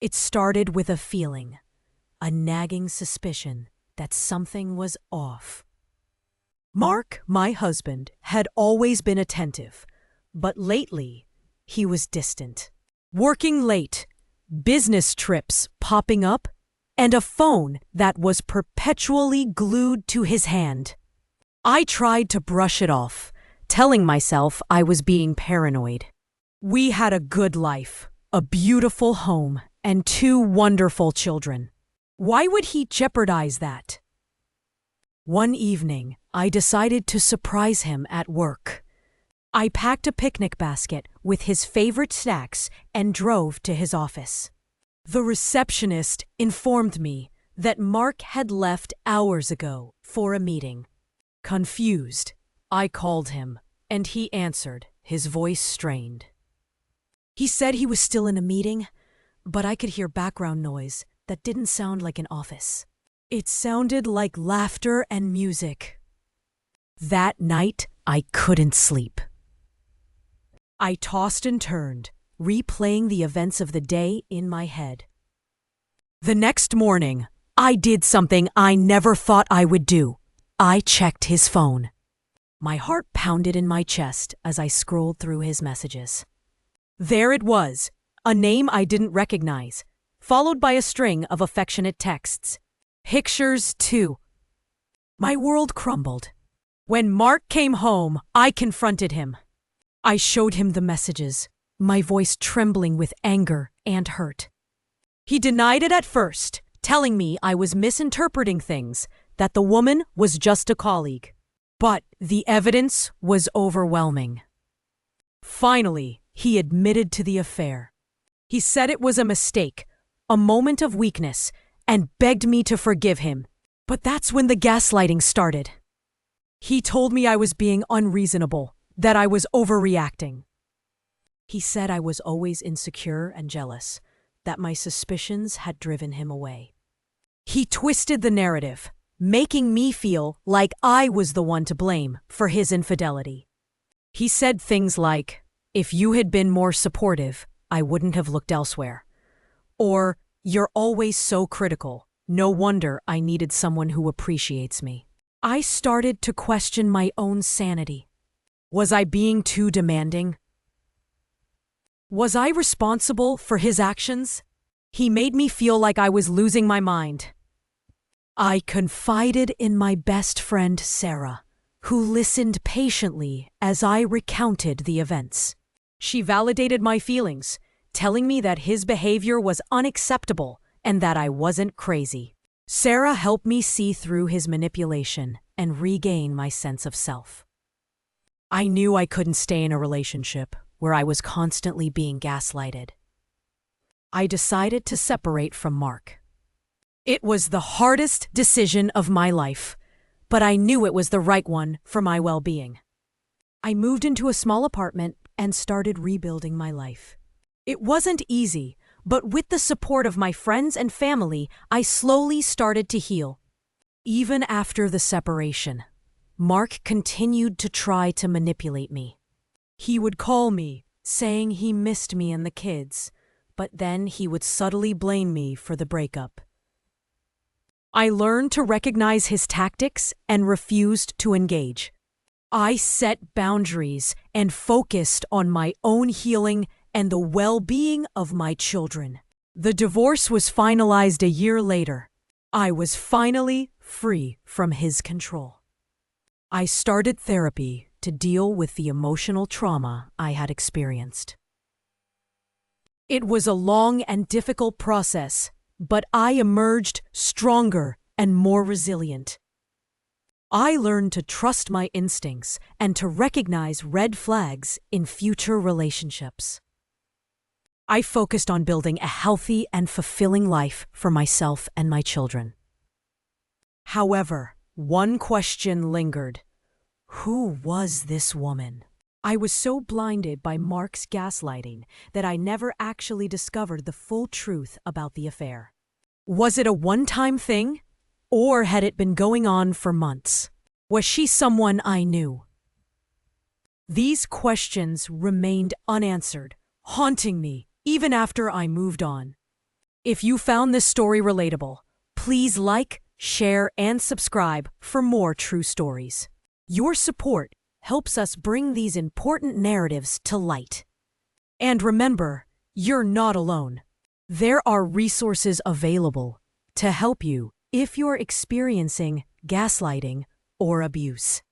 It started with a feeling, a nagging suspicion that something was off. Mark, my husband, had always been attentive, but lately he was distant. Working late, business trips popping up, and a phone that was perpetually glued to his hand. I tried to brush it off, telling myself I was being paranoid. We had a good life, a beautiful home, and 2 wonderful children. Why would he jeopardize that? One evening, I decided to surprise him at work. I packed a picnic basket with his favorite snacks and drove to his office. The receptionist informed me that Mark had left hours ago for a meeting. Confused, I called him, and he answered, his voice strained. He said he was still in a meeting, but I could hear background noise that didn't sound like an office. It sounded like laughter and music. That night, I couldn't sleep. I tossed and turned, replaying the events of the day in my head. The next morning, I did something I never thought I would do. I checked his phone. My heart pounded in my chest as I scrolled through his messages. There it was, a name I didn't recognize, followed by a string of affectionate texts. Pictures, too. My world crumbled. When Mark came home, I confronted him. I showed him the messages, my voice trembling with anger and hurt. He denied it at first, telling me I was misinterpreting things, that the woman was just a colleague. But the evidence was overwhelming. Finally, he admitted to the affair. He said it was a mistake, a moment of weakness, and begged me to forgive him. But that's when the gaslighting started. He told me I was being unreasonable, that I was overreacting. He said I was always insecure and jealous, that my suspicions had driven him away. He twisted the narrative, making me feel like I was the one to blame for his infidelity. He said things like, "If you had been more supportive, I wouldn't have looked elsewhere." Or, "You're always so critical. No wonder I needed someone who appreciates me." I started to question my own sanity. Was I being too demanding? Was I responsible for his actions? He made me feel like I was losing my mind. I confided in my best friend, Sarah, who listened patiently as I recounted the events. She validated my feelings, telling me that his behavior was unacceptable and that I wasn't crazy. Sarah helped me see through his manipulation and regain my sense of self. I knew I couldn't stay in a relationship where I was constantly being gaslighted. I decided to separate from Mark. It was the hardest decision of my life, but I knew it was the right one for my well-being. I moved into a small apartment and started rebuilding my life. It wasn't easy, but with the support of my friends and family, I slowly started to heal. Even after the separation, Mark continued to try to manipulate me. He would call me, saying he missed me and the kids, but then he would subtly blame me for the breakup. I learned to recognize his tactics and refused to engage. I set boundaries and focused on my own healing and the well-being of my children. The divorce was finalized a year later. I was finally free from his control. I started therapy to deal with the emotional trauma I had experienced. It was a long and difficult process, but I emerged stronger and more resilient. I learned to trust my instincts and to recognize red flags in future relationships. I focused on building a healthy and fulfilling life for myself and my children. However, one question lingered. Who was this woman? I was so blinded by Mark's gaslighting that I never actually discovered the full truth about the affair. Was it a one-time thing? Or had it been going on for months? Was she someone I knew? These questions remained unanswered, haunting me even after I moved on. If you found this story relatable, please like, share, and subscribe for more true stories. Your support helps us bring these important narratives to light. And remember, you're not alone. There are resources available to help you if you're experiencing gaslighting or abuse.